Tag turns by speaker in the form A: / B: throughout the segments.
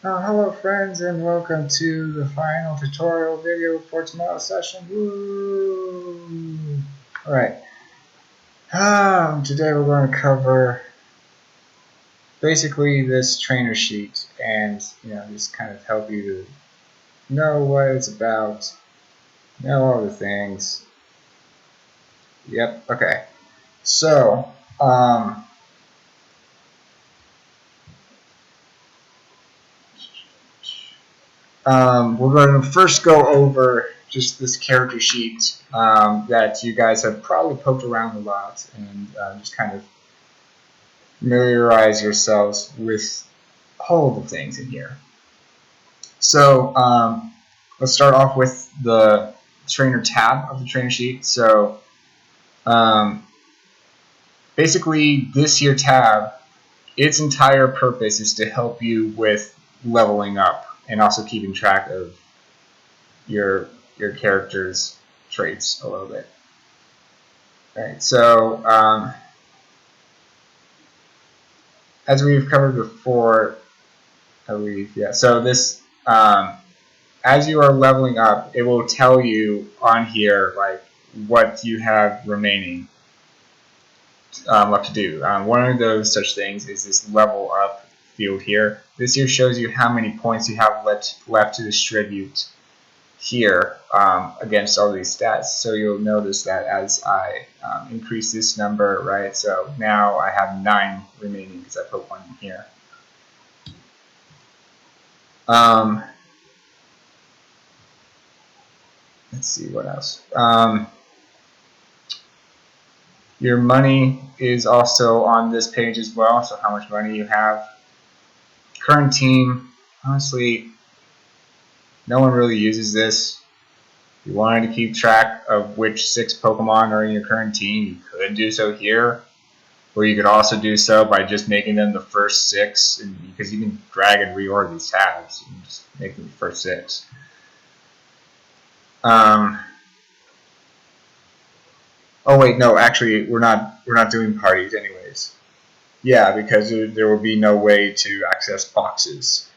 A: Hello friends, and welcome to the final tutorial video for tomorrow's session. Woo! Alright, today we're going to cover basically this trainer sheet and just kind of help you to know what it's about, know all the things. Yep, okay. So, we're going to first go over just this character sheet that you guys have probably poked around a lot, and just kind of familiarize yourselves with all the things in here. So let's start off with the trainer tab of the trainer sheet. So basically this here tab, its entire purpose is to help you with leveling up and also keeping track of your character's traits a little bit. Right, so as we've covered before, I believe, yeah. So this, as you are leveling up, it will tell you on here like what you have remaining left to do. One of those such things is this level up field here. This here shows you how many points you have left to distribute here against all these stats. So you'll notice that as I increase this number, right? So now I have 9 remaining because I put 1 in here. Let's see what else. Your money is also on this page as well, so how much money you have. Current team, honestly, no one really uses this. If you wanted to keep track of which 6 Pokemon are in your current team, you could do so here. Or you could also do so by just making them the first 6, because you can drag and reorder these tabs and just make them the first 6. Oh wait, no, actually we're not doing parties anyways. Yeah, because there will be no way to access boxes.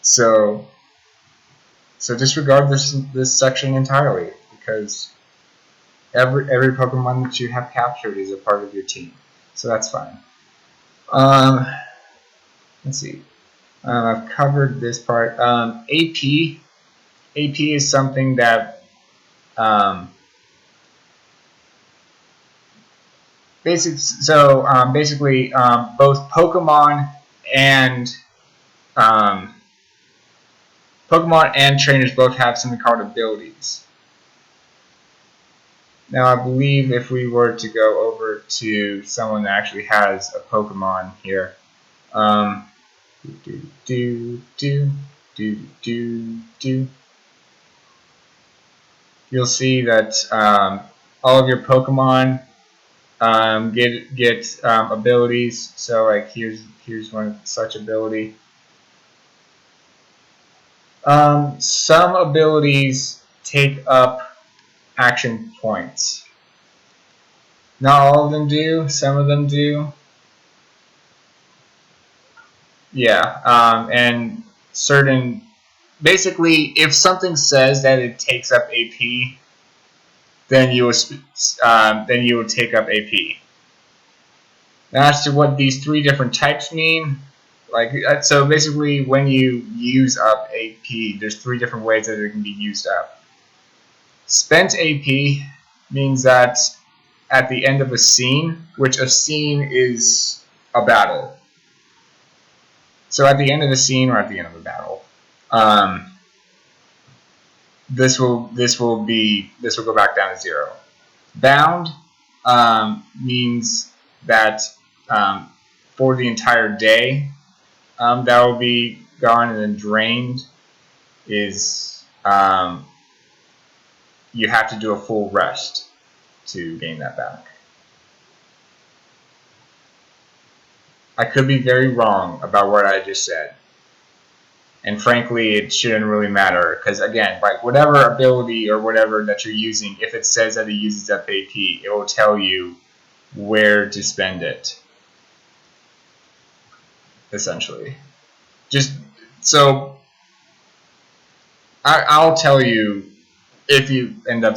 A: So disregard this section entirely, because every Pokemon that you have captured is a part of your team. So that's fine. Let's see. I've covered this part. AP is something that basically both Pokemon and trainers both have something called abilities. Now I believe if we were to go over to someone that actually has a Pokemon here, you'll see that all of your Pokemon get abilities. So like here's one such ability. Some abilities take up action points. Not all of them do. Some of them do. Yeah, and certain. Basically, if something says that it takes up AP, then you will take up AP. Now, as to what these 3 different types mean, so basically, when you use up AP, there's 3 different ways that it can be used up. Spent AP means that at the end of a scene, which a scene is a battle. So at the end of the scene or at the end of a battle, this will go back down to 0. Bound means that for the entire day, that will be gone, and then drained is you have to do a full rest to gain that back. I could be very wrong about what I just said, and frankly it shouldn't really matter, because again, like whatever ability or whatever that you're using, if it says that it uses up AP, it will tell you where to spend it, essentially. Just So I'll tell you if you end up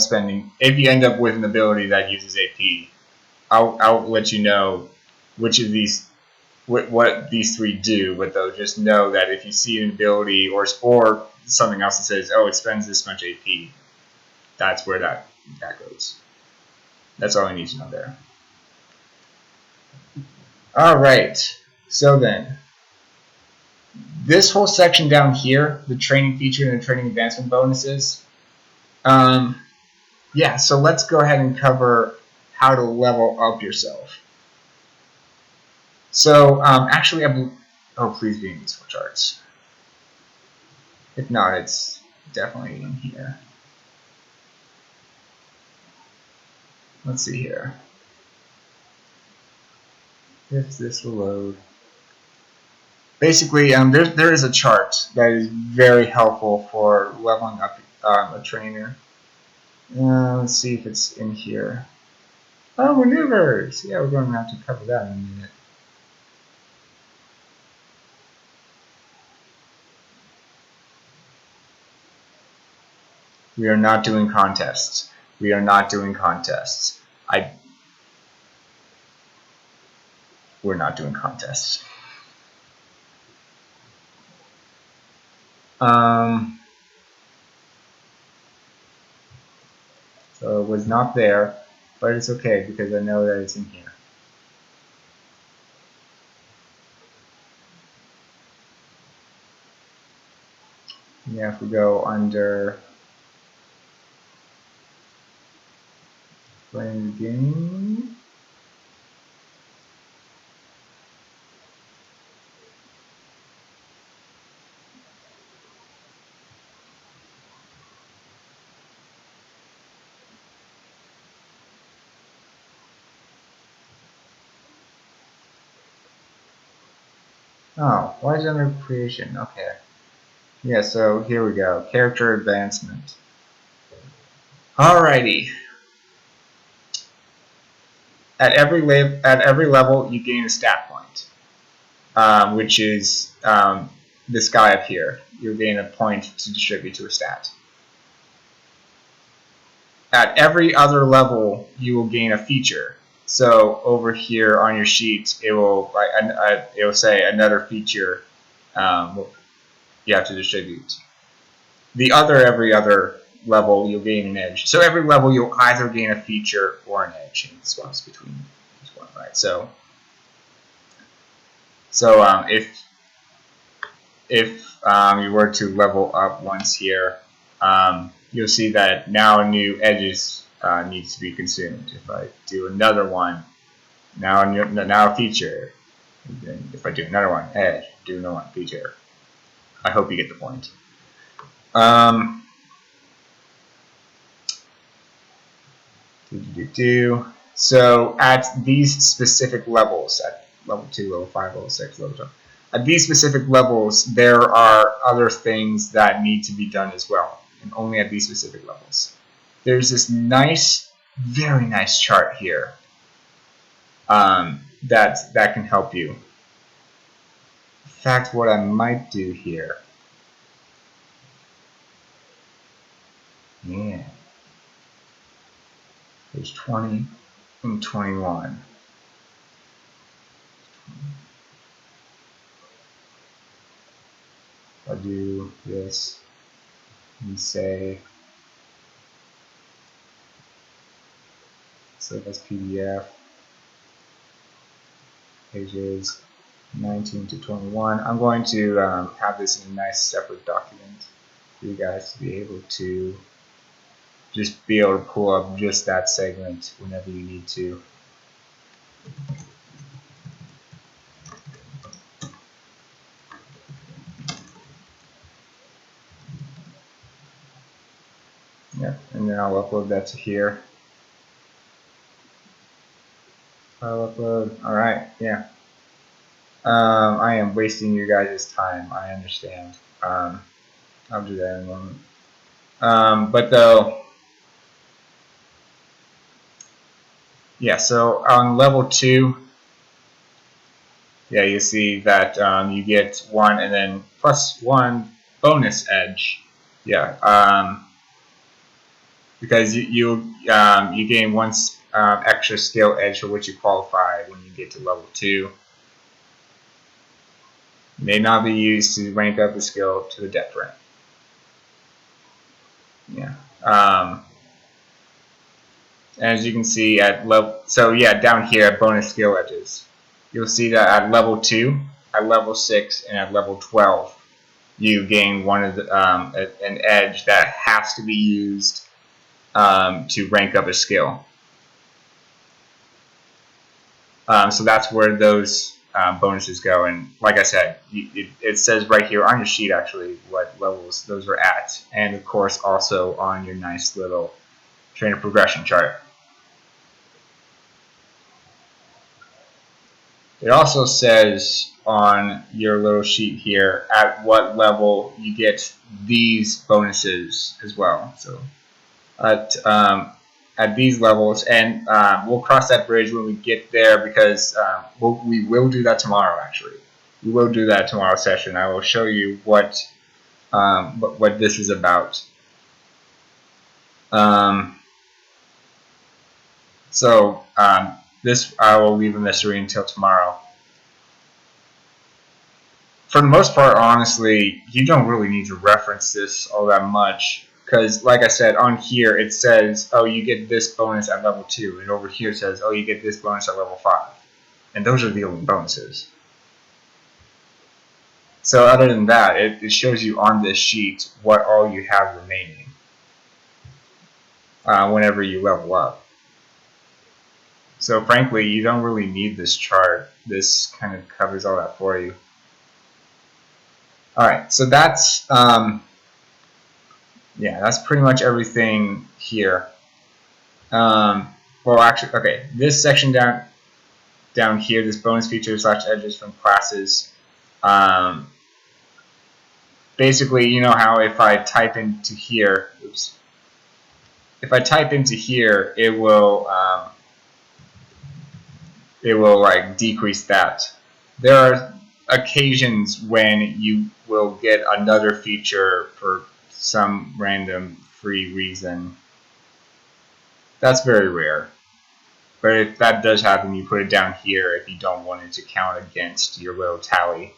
A: with an ability that uses AP. I'll let you know which of these what these three do, but though just know that if you see an ability or something else that says, oh, it spends this much AP, that's where that goes. That's all I need to know there. All right. So then, this whole section down here, the training feature and the training advancement bonuses. Yeah. So let's go ahead and cover how to level up yourself. So actually, oh, please be in these charts. If not, it's definitely in here. Let's see here. If this will load. Basically, there is a chart that is very helpful for leveling up a trainer. Let's see if it's in here. Oh, maneuvers! Yeah, we're going to have to cover that in a minute. We are not doing contests. We are not doing contests. We're not doing contests. So it was not there, but it's okay because I know that it's in here. Yeah, if we go under playing the game. Oh, why is it under creation? Okay. Yeah, so here we go. Character advancement. Alrighty. At every level, you gain a stat point, which is this guy up here. You gain a point to distribute to a stat. At every other level, you will gain a feature. So over here on your sheet, it will say another feature you have to distribute. Every other level, you'll gain an edge. So every level, you'll either gain a feature or an edge, and it swaps between each one, right? So if you were to level up once here, you'll see that now new edges needs to be consumed. If I do another one, now a feature. And then if I do another one, edge. Do another one, feature. I hope you get the point. So at these specific levels, at level 2, level 5, level 6, level 7, at these specific levels, there are other things that need to be done as well, and only at these specific levels. There's this nice, very nice chart here that can help you. In fact, what I might do here, yeah, there's 20 and 21. I'll do this and say, so that's PDF, pages 19 to 21. I'm going to have this in a nice separate document for you guys to be able to pull up just that segment whenever you need to. Yeah, and then I'll upload that to here. I'll upload. All right, yeah. I am wasting you guys' time. I understand. I'll do that in a moment. But though, yeah. So on level 2, yeah, you see that you get 1 and then +1 bonus edge. Yeah, because you gain 1 extra skill edge for which you qualify when you get to level 2. May not be used to rank up the skill to the depth rank. Yeah. As you can see at level, so yeah, down here at bonus skill edges, you'll see that at level 2, at level 6, and at level 12, you gain one of the, an edge that has to be used to rank up a skill. So that's where those bonuses go. And like I said, it says right here on your sheet actually what levels those are at. And of course also on your nice little trainer progression chart. It also says on your little sheet here at what level you get these bonuses as well. So at these levels, and we'll cross that bridge when we get there because we will do that tomorrow. Actually, we will do that tomorrow session. I will show you what this is about. This I will leave a mystery until tomorrow. For the most part, honestly, you don't really need to reference this all that much. Because, like I said, on here it says, oh, you get this bonus at level 2. And over here it says, oh, you get this bonus at level 5. And those are the only bonuses. So other than that, it shows you on this sheet what all you have remaining whenever you level up. So frankly, you don't really need this chart. This kind of covers all that for you. Alright, so that's... yeah, that's pretty much everything here. Well, actually, okay, this section down here, this bonus features / edges from classes. Basically, you know how if I type into here, oops, if I type into here, it will like decrease that. There are occasions when you will get another feature for some random free reason. That's very rare. But if that does happen, you put it down here if you don't want it to count against your little tally.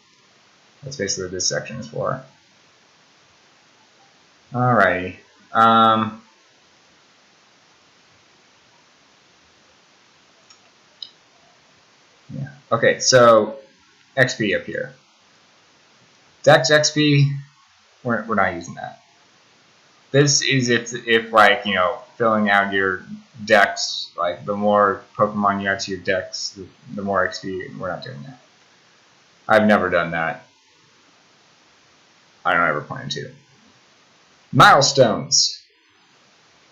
A: That's basically what this section is for. Alrighty. Yeah. Okay, so XP up here. Dex XP, we're not using that. This is if like, you know, filling out your decks, like the more Pokemon you add to your decks, the more XP. We're not doing that. I've never done that. I don't ever plan to. Milestones.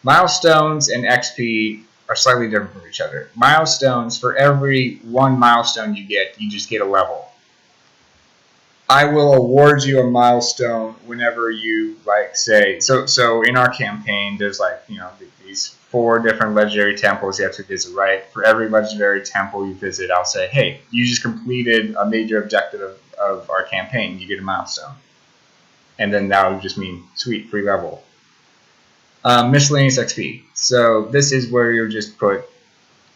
A: Milestones and XP are slightly different from each other. Milestones, for every 1 milestone you get, you just get a level. I will award you a milestone whenever you like say so in our campaign there's like, you know, these 4 different legendary temples you have to visit, right? For every legendary temple you visit, I'll say, hey, you just completed a major objective of our campaign, you get a milestone. And then that would just mean sweet, free level. Miscellaneous XP. So this is where you'll just put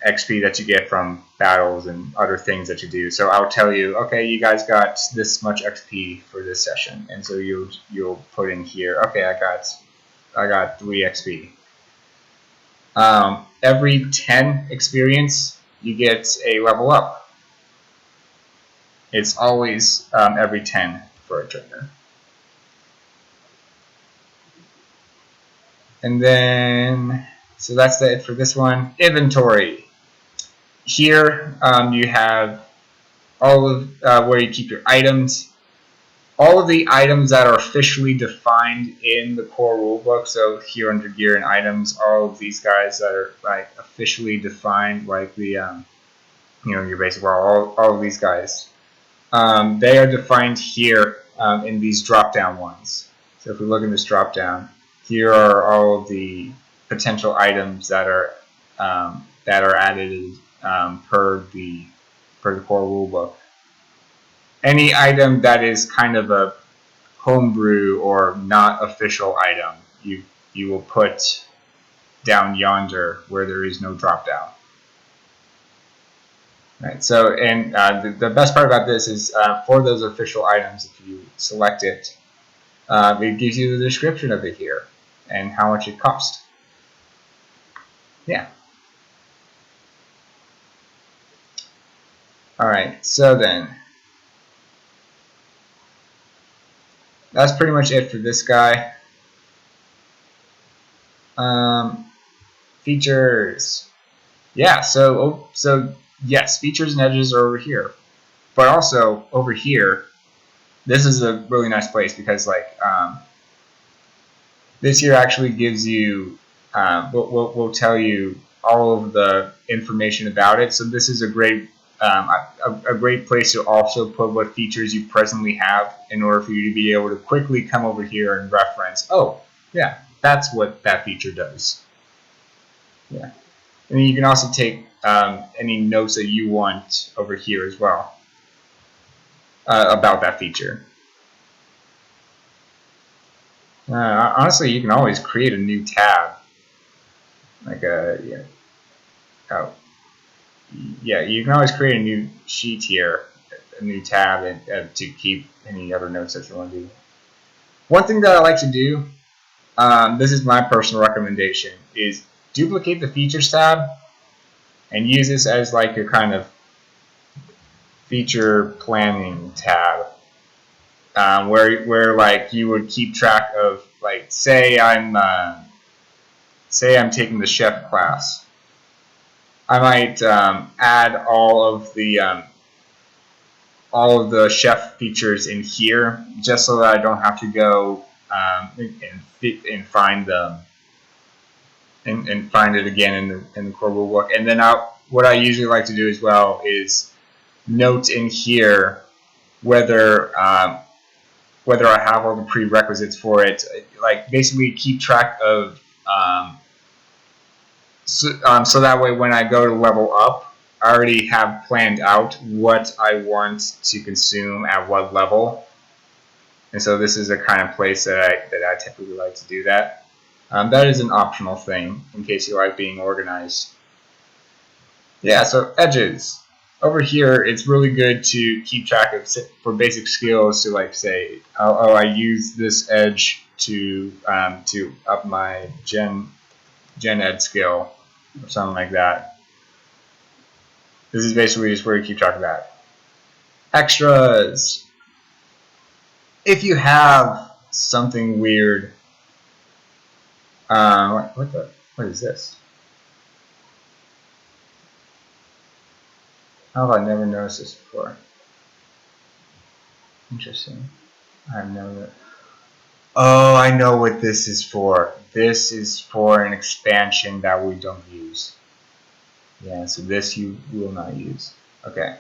A: XP that you get from battles and other things that you do. So I'll tell you, okay, you guys got this much XP for this session, and so you'll put in here, okay, I got 3 XP. Every 10 experience, you get a level up. It's always every 10 for a trainer. And then, so that's it for this one. Inventory. Here you have all of where you keep your items. All of the items that are officially defined in the core rulebook. So here under gear and items, all of these guys that are like officially defined, like the you know, your basic all of these guys, they are defined here in these drop down ones. So if we look in this drop down, here are all of the potential items that are added per the core rulebook. any item that is kind of a homebrew or not official item, you will put down yonder where there is no drop down. Right. So, and the best part about this is for those official items, if you select it, it gives you the description of it here and how much it cost. Yeah. All right. So then, that's pretty much it for this guy. Features. Yeah. So yes, features and edges are over here, but also over here. This is a really nice place because this here actually gives you, we'll tell you all of the information about it. So this is a great place to also put what features you presently have in order for you to be able to quickly come over here and reference, oh, yeah, that's what that feature does. Yeah. And you can also take any notes that you want over here as well about that feature. Honestly, you can always create a new tab. Yeah, you can always create a new sheet here, a new tab, and to keep any other notes that you want to do. One thing that I like to do, this is my personal recommendation, is duplicate the features tab and use this as like a kind of feature planning tab, where like you would keep track of, like, say I'm taking the chef class. I might add all of the chef features in here, just so that I don't have to go and find them and find it again in the core rulebook. And then what I usually like to do as well is note in here whether whether I have all the prerequisites for it. Like, basically keep track of so that way when I go to level up, I already have planned out what I want to consume at what level. And so this is a kind of place that I typically like to do that. That is an optional thing in case you like being organized. Yeah, so edges. Over here, it's really good to keep track of, for basic skills, to like say, oh, I use this edge to up my gen ed skill or something like that. This is basically just where you keep track of that. Extras. If you have something weird, what is this? How have I never noticed this before? Interesting. I've never. Oh, I know what this is for. This is for an expansion that we don't use. Yeah, so this you will not use. Okay.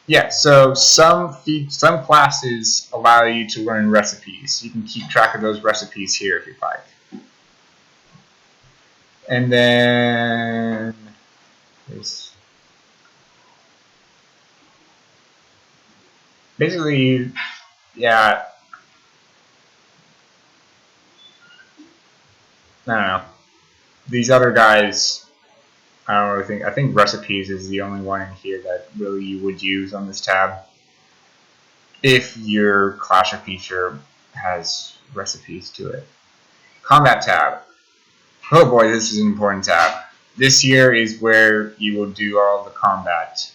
A: Yeah, so some classes allow you to learn recipes. You can keep track of those recipes here if you'd like. And then there's basically, yeah, I don't know. These other guys, I don't really think. I think recipes is the only one in here that really you would use on this tab. If your Clasher feature has recipes to it. Combat tab. Oh boy, this is an important tab. This here is where you will do all the combat.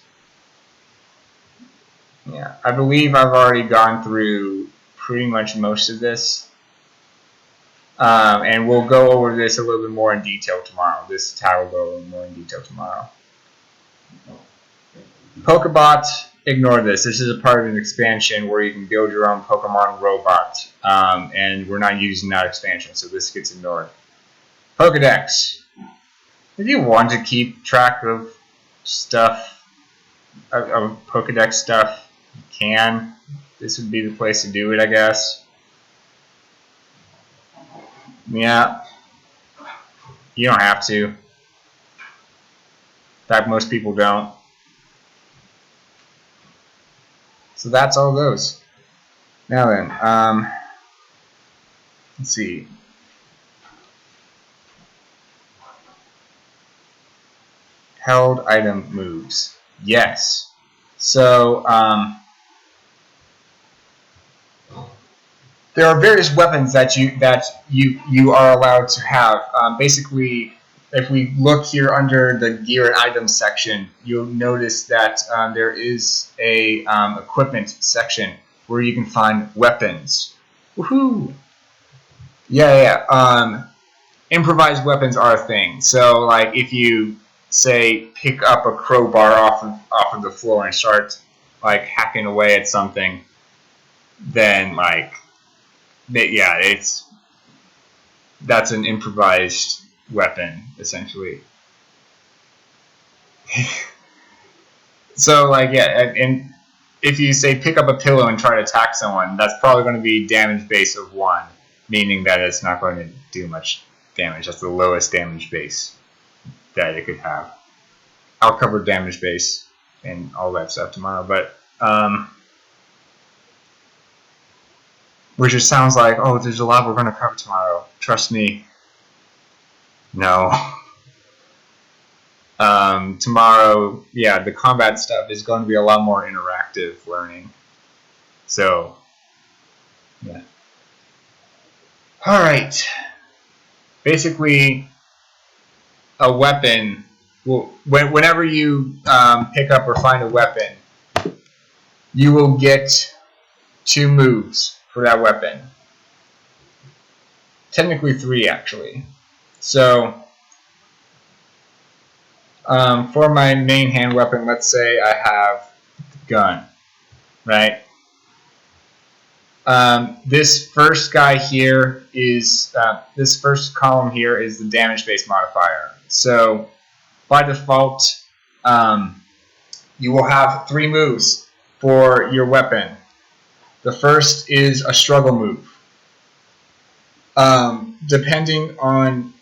A: Yeah, I believe I've already gone through pretty much most of this. And we'll go over this a little bit more in detail tomorrow. This tab will go a little more in detail tomorrow. Pokebot, ignore this. This is a part of an expansion where you can build your own Pokemon robot. And we're not using that expansion, so this gets ignored. Pokedex. If you want to keep track of stuff, of Pokedex stuff, you can. This would be the place to do it, I guess. Yeah. You don't have to. In fact, most people don't. So that's all those. Now then, let's see. Held item moves. Yes. So there are various weapons that you are allowed to have. Basically, if we look here under the gear and items section, you'll notice that there is a equipment section where you can find weapons. Woohoo! Yeah. Improvised weapons are a thing. So, like, if you say pick up a crowbar off of the floor and start like hacking away at something, then that's an improvised weapon essentially. So and if you say pick up a pillow and try to attack someone, that's probably going to be damage base of 1, meaning that it's not going to do much damage. That's the lowest damage base that it could have. I'll cover damage base and all that stuff tomorrow, but which just sounds like, oh, there's a lot we're going to cover tomorrow. Trust me. No. Tomorrow, yeah, the combat stuff is going to be a lot more interactive learning. So, yeah. All right. Basically, a weapon. Well, whenever you pick up or find a weapon, you will get 2 moves for that weapon. Technically 3, actually. So, for my main hand weapon, let's say I have the gun, right? This first guy here is, this first column here is the damage base modifier. So, by default, you will have 3 moves for your weapon. The first is a struggle move. Depending on,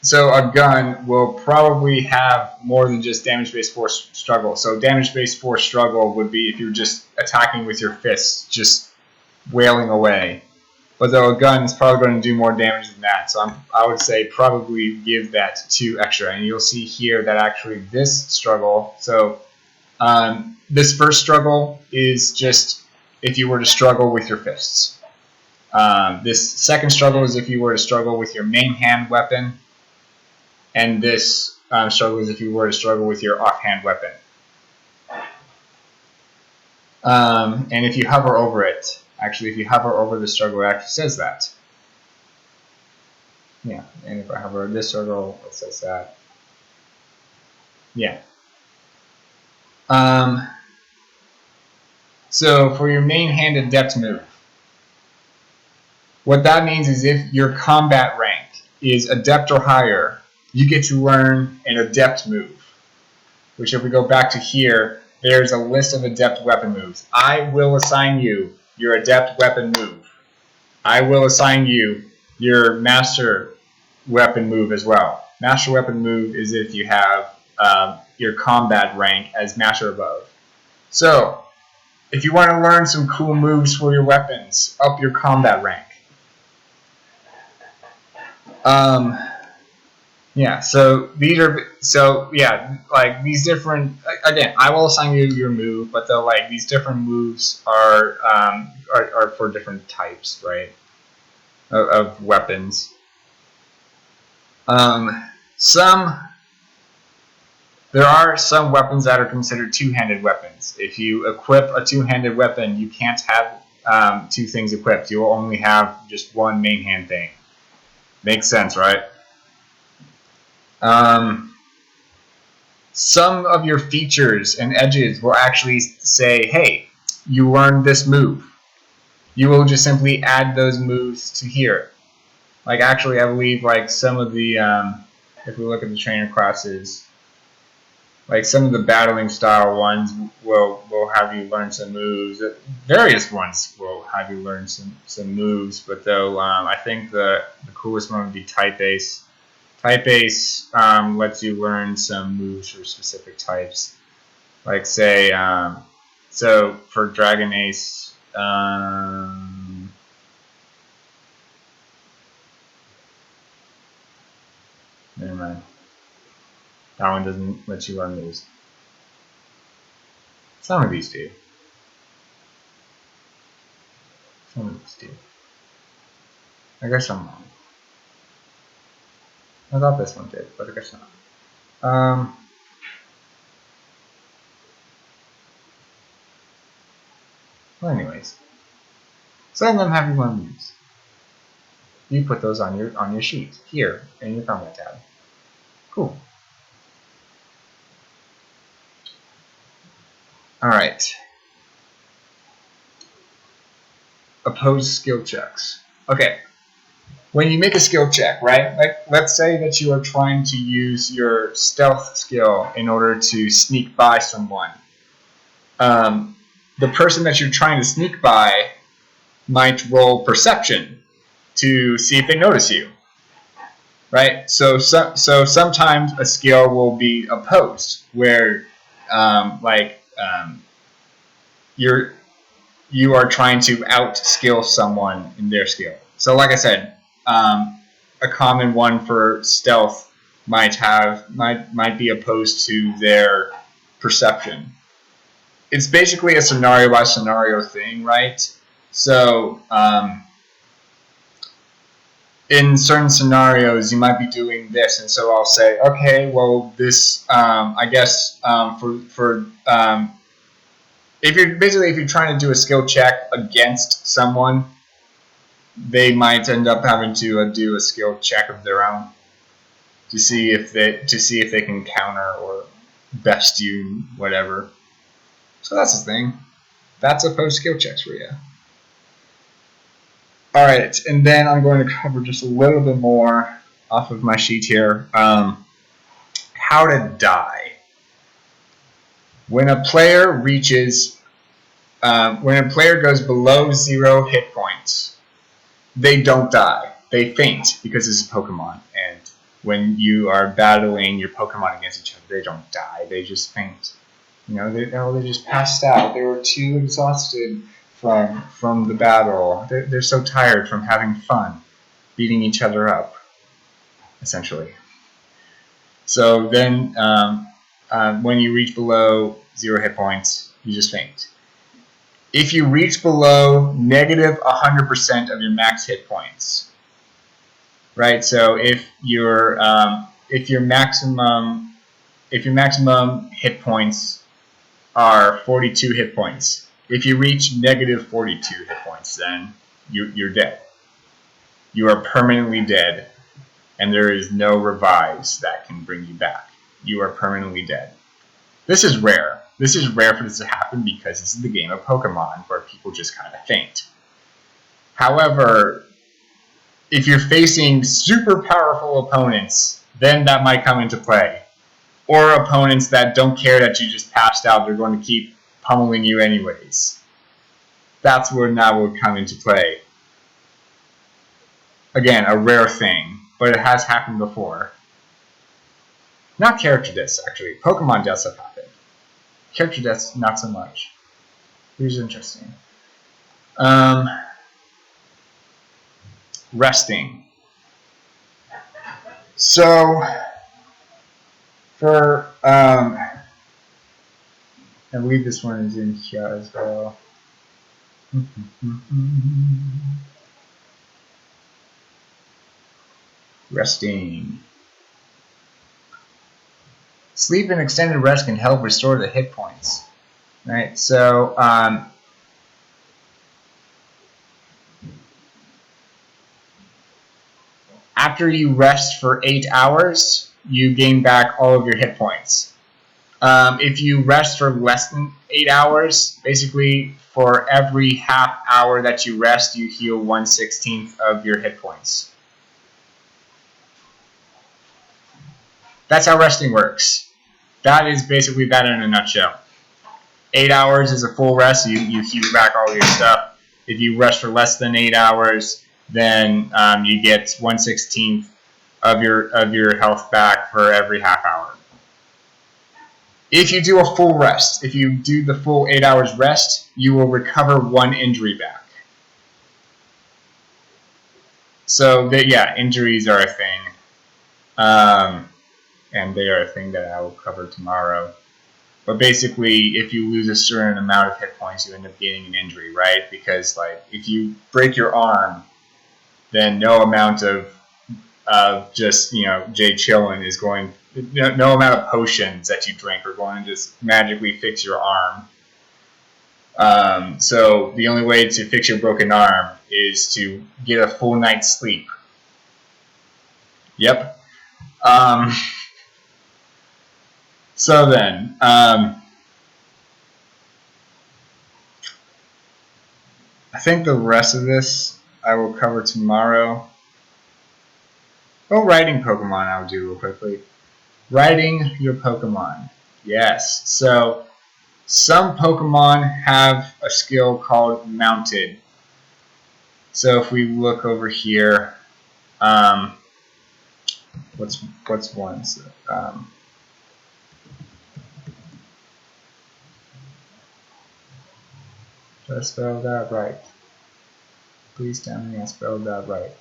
A: so a gun will probably have more than just damage base 4 struggle. So damage base 4 struggle would be if you're just attacking with your fists, just wailing away. But though a gun is probably going to do more damage than that, so I would say probably give that 2 extra. And you'll see here that actually this struggle, so this first struggle is just if you were to struggle with your fists. This second struggle is if you were to struggle with your main hand weapon. And this struggle is if you were to struggle with your offhand weapon. And if you hover over it, actually if you hover over the struggle, it actually says that. Yeah, and if I hover over this struggle, it says that. Yeah. So for your main hand adept move, what that means is if your combat rank is adept or higher, you get to learn an adept move. Which if we go back to here, there's a list of adept weapon moves. I will assign you your adept weapon move. I will assign you your master weapon move as well. Master weapon move is if you have your combat rank as master above. So, if you want to learn some cool moves for your weapons, up your combat rank. Yeah, so these are, like these different, again, I will assign you your move, but these different moves are for different types, right, of weapons. There are some weapons that are considered two-handed weapons. If you equip a two-handed weapon, you can't have 2 things equipped. You will only have just one main hand thing. Makes sense, right? Some of your features and edges will actually say, hey, you learned this move. You will just simply add those moves to here. Like actually, I believe like some of the, if we look at the trainer classes, like some of the battling style ones will have you learn some moves. Various ones will have you learn some moves, but though I think the coolest one would be type base. Type base lets you learn some moves for specific types. Like say So for Dragon Ace, never mind. That one doesn't let you run these. Some of these do. Some of these do. I guess I'm wrong. I thought this one did, but I guess not. Well, anyways, some of them have you one of these. You put those on your sheet here in your combat tab. Cool. All right. Opposed skill checks. Okay. When you make a skill check, right? Like, let's say that you are trying to use your stealth skill in order to sneak by someone. The person that you're trying to sneak by might roll perception to see if they notice you, right? So sometimes a skill will be opposed, where you are trying to out-skill someone in their skill. So like I said, a common one for stealth might be opposed to their perception. It's basically a scenario by scenario thing, right? So in certain scenarios, you might be doing this, and so I'll say, okay, well, this, I guess, if you're trying to do a skill check against someone, they might end up having to do a skill check of their own to see if they can counter or best you, whatever. So that's the thing. That's opposed skill checks for you. All right, and then I'm going to cover just a little bit more off of my sheet here. How to die. When a player goes below 0 hit points, they don't die. They faint because it's a Pokemon. And when you are battling your Pokemon against each other, they don't die. They just faint. You know, they just passed out. They were too exhausted from the battle. They're so tired from having fun, beating each other up, essentially. So then when you reach below 0 hit points, you just faint. If you reach below negative 100% of your max hit points, right? So if your maximum hit points are 42 hit points, if you reach negative 42 hit points, then you're dead. You are permanently dead, and there is no revives that can bring you back. You are permanently dead. This is rare. This is rare for this to happen because this is the game of Pokemon where people just kind of faint. However, if you're facing super powerful opponents, then that might come into play. Or opponents that don't care that you just passed out, they're going to keep pummeling you anyways. That's where that would come into play. Again, a rare thing, but it has happened before. Not character deaths, actually. Pokemon deaths have happened. Character deaths, not so much. Here's interesting. Resting. So, for, I believe this one is in here as well. Resting. Sleep and extended rest can help restore the hit points. Right, so after you rest for 8 hours, you gain back all of your hit points. If you rest for less than 8 hours, basically for every half hour that you rest, you heal 1/16 of your hit points. That's how resting works. That is basically that in a nutshell. 8 hours is a full rest, so you heal back all your stuff. If you rest for less than 8 hours, then you get 1/16 of your health back for every half hour. If you do a full rest, if you do the full 8 hours rest, you will recover 1 injury back. So, yeah, injuries are a thing. And they are a thing that I will cover tomorrow. But basically, if you lose a certain amount of hit points, you end up gaining an injury, right? Because, like, if you break your arm, then no amount of just, Jay chillin' is going, no amount of potions that you drink are going to just magically fix your arm. So the only way to fix your broken arm is to get a full night's sleep. Yep. So then, I think the rest of this I will cover tomorrow. Oh, riding Pokemon I'll do real quickly. Riding your Pokemon. Yes. So some Pokemon have a skill called Mounted. So if we look over here, what's one? Did I spell that right? Please tell me I spelled that right.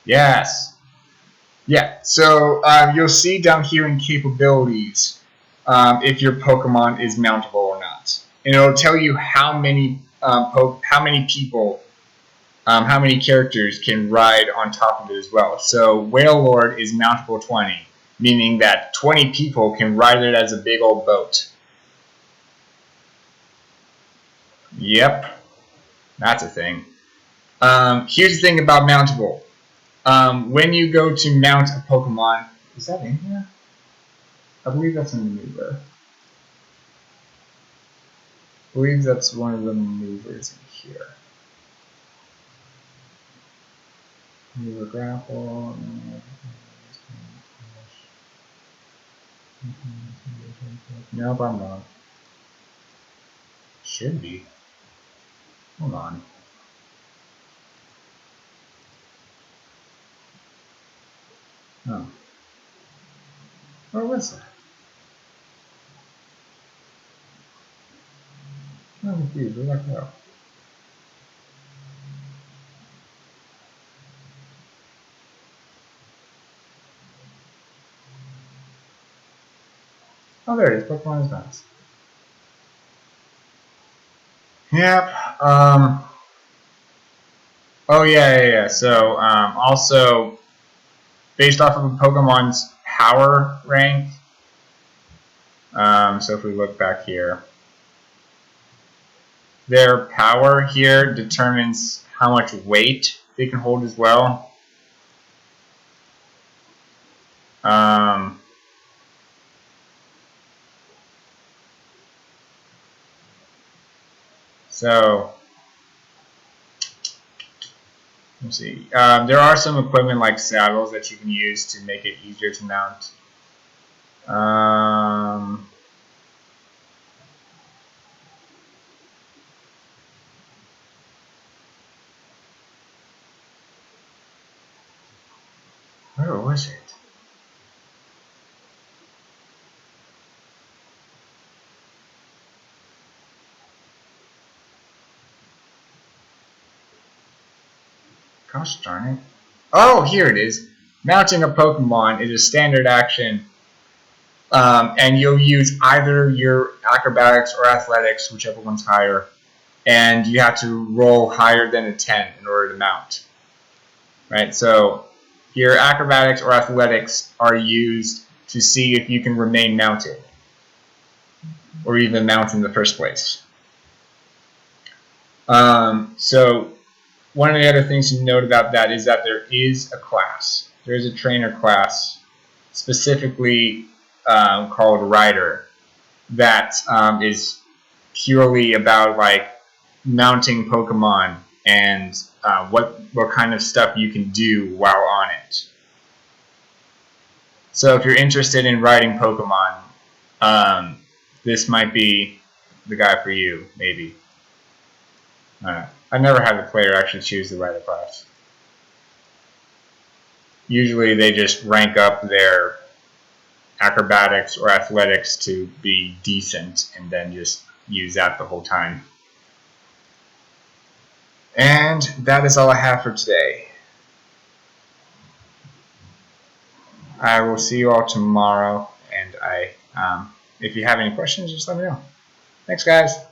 A: Yes. Yeah. So you'll see down here in capabilities if your Pokemon is mountable or not, and it'll tell you how many people, how many characters can ride on top of it as well. So Wailord is mountable 20, meaning that 20 people can ride it as a big old boat. Yep, that's a thing. Here's the thing about mountable. When you go to mount a Pokemon, is that in here? I believe that's in the mover. I believe that's one of the movers in here. Mover grapple. Nope, I'm wrong. Should be. Hold on. Oh. Where was that? I'm confused. Where'd that go? Oh, there it is. Pokemon is nice. Yep. Oh, yeah. So, also, based off of a Pokemon's power rank, so if we look back here, their power here determines how much weight they can hold as well. So, let's see. There are some equipment like saddles that you can use to make it easier to mount. Where was it? Gosh darn it. Oh, here it is. Mounting a Pokemon is a standard action, and you'll use either your acrobatics or athletics, whichever one's higher, and you have to roll higher than a 10 in order to mount. Right, so your acrobatics or athletics are used to see if you can remain mounted, or even mount in the first place. So one of the other things to note about that is that there is a class. There is a trainer class specifically called Rider that is purely about like mounting Pokemon and what kind of stuff you can do while on it. So if you're interested in riding Pokemon, this might be the guy for you, maybe. I never had the player actually choose the rider class. Usually they just rank up their acrobatics or athletics to be decent, and then just use that the whole time. And that is all I have for today. I will see you all tomorrow, and if you have any questions, just let me know. Thanks, guys.